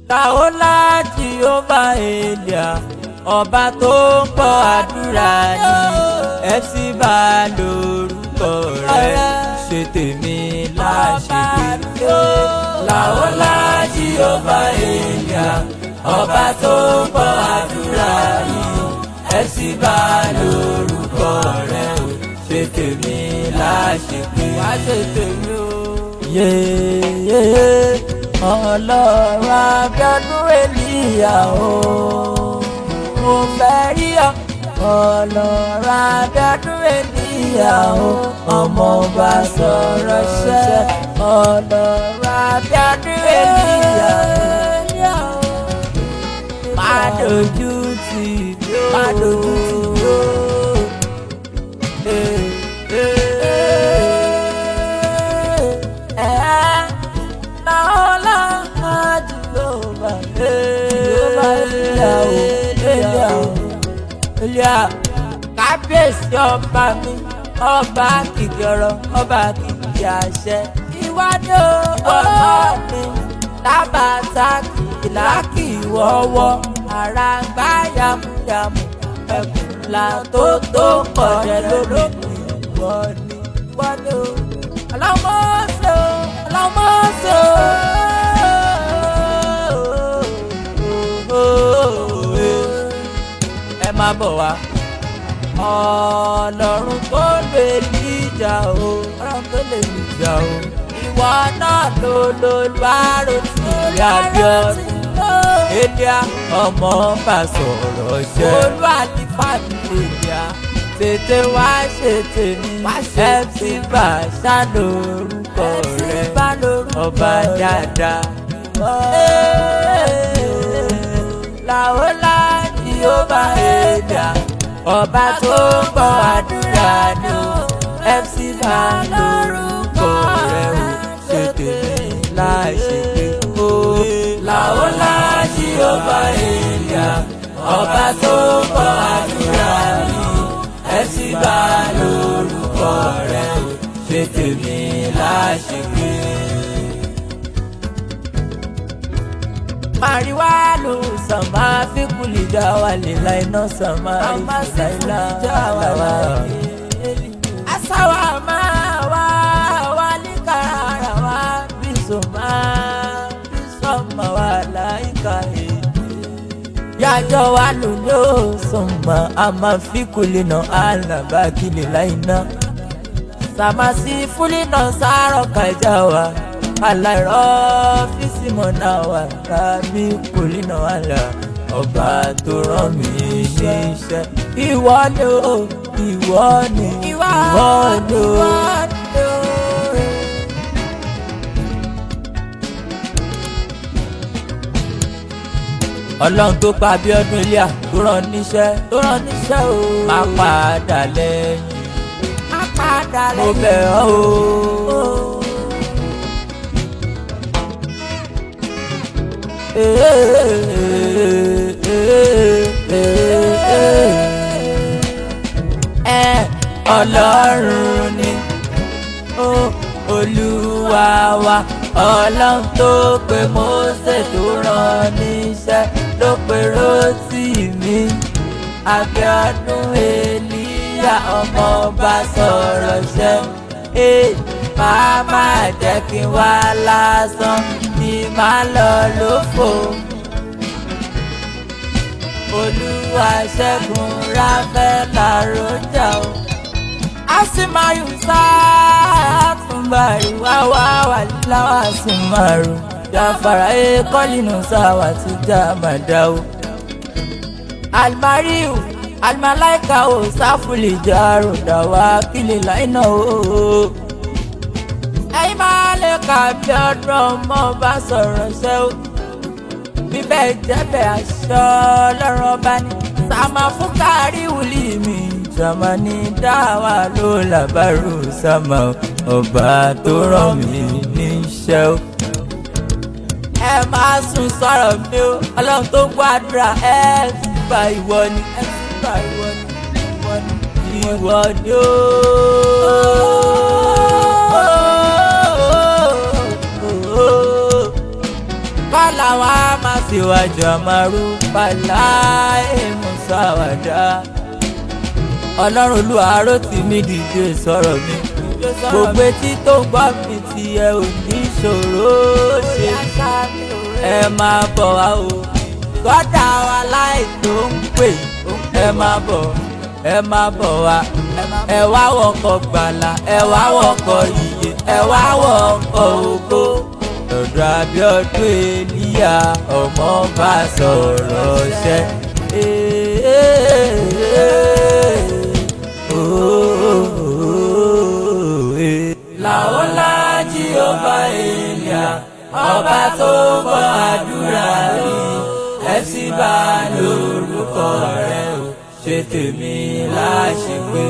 Làólá Jehovah Elia, ọba tó ń gbọ́ àdúrà ni FC bá lórúkọ rẹ̀ ṣe tèmi láṣepé. Làólá Jehovah Elia, ọba tó ń gbọ́ àdúrà ni FC bá lórúkọ rẹ̀ ṣe tèmi láṣepé. Wá ṣe tèmi o. Yéyé Ọlọ́run Abíọ́dún Èlíyà o, mo fẹ́ rí ọ. Ọlọ́run Abíọ́dún Èlíyà o, ọmọ ọba sọ̀rọ̀ ṣẹ́. Ọlọ́run Abíọ́dún Èlíyà o, má dojú tì mí o, má dojú tì mí o. Kábíyèsí ọba mi, ọba kìkì ọ̀rọ̀, ọba kìkì àṣẹ. Ìwádìí ọmọ mi lábàtà kìláàkì wọ́wọ́, ara ń gbá yàmùyàmù, ẹ̀kúnlá tó kọ̀jẹ́ lómi. Wọ́n ní ọlọ́mọ́sọ, ọlọ́mọ́sọ. Ẹ máa bọ̀ wá. Ọlọ́run tó lè níjà o, Ọlọ́run tó lè níjà o. Ìwọ náà ló lárò tí Abíọ́dún Èlíyà ọmọ bá sọ̀rọ̀ ṣẹ́. Olúwàlífà mi Èlíyà tètè wá ṣe tèmi. FC bá ṣàlórúkọ rẹ̀ ọba dáadáa. Làólá Jehovah Elia, ọba tó ń gbọ́ àdúrà ni FC bá lórúkọ rẹ̀ o, ṣe tèmi láṣepé o. Làólá Jehovah Elia, ọba tó ń gbọ́ àdúrà ni FC bá lórúkọ rẹ̀ o, ṣe tèmi láṣepé. Mariwa lu sama fi kulida wali laina sama laila lawa asawa ma wali karara wa bisoma wala ikahe yajo walu lo sama ama fi kulina ala bakili laina sama si fulina saro kajawa aláìrọ́ fíìsì mọ̀nà wà lábí kòlínà wàlà ọba tó rán mi níṣẹ́. Ìwọ ni o, ìwọ ni, ìwọ ni o. Ọlọ́run tó pa Abíọ́dún Èlíyà tó rán níṣẹ́ o. Má padà lẹ́yìn, má padà lẹ́yìn, mo bẹ̀ ọ́ o. Ọlọ́run ni Olúwa wa, Ọlọ́run tó pe Mósè tó rán níṣẹ́ ló pe Rótìmí Abíọ́dún Èlíyà ọmọ ọba sọ̀rọ̀ ṣẹ́. Má jẹ́ kí n wá lásán ni má lọ lófo. Olusegun Rapheal AROJAH o. Asimayu Sátúnbàrí wá láwá Asimaru. Jafara kọ́línù sáwà tí já màdá o. Almariu Almalaika o sáfùlì járò dáwà kílè láìnà o. Ẹ̀yin máa lè kà bí ọdún ọmọ bá sọ̀rọ̀ ṣẹ́ o. Bíbẹ̀ jẹ́bẹ̀ aṣọ ọlọ́run ọba ní. Sàmà fún kárí wùlí mi. Sàmà ní dáwà ló làbárò sàmà ọba tó rán mi níṣẹ́ o. Ẹ máa sùn sọ̀rọ̀ mi o. Ọlọ́run tó ń gbàdúrà ẹ fi gba ìwọ ni. Ẹ fi gba ìwọ ni. Ìwọ ni o. Kọ́lá wa máa síwájú àmàrú pàlà èmùsáwàdà. Ọlọ́run olúwarò tí mi dìde sọ̀rọ̀ mi. Gbogbo etí tó ń gbọ́ mi tí ẹ ò ní ṣòro ṣe. Ẹ máa bọ̀ wá o. Gọ́dà wa láì tó ń pè. Ẹ máa bọ̀ wá. Ẹ wá wọkọ̀ gbàlà, ẹ wá wọkọ̀ ìyè, ẹ wá wọkọ̀ ògo. Lọ́dọ̀ Abíọ́dún Èlíyà ọmọ bá sọ̀rọ̀ ṣẹ́. Làólá Jíhófà Èlíyà ọba tó ń gbọ́ àdúrà mi. Ẹ sì bá lórúkọ rẹ̀ o, ṣe tèmi láṣepé.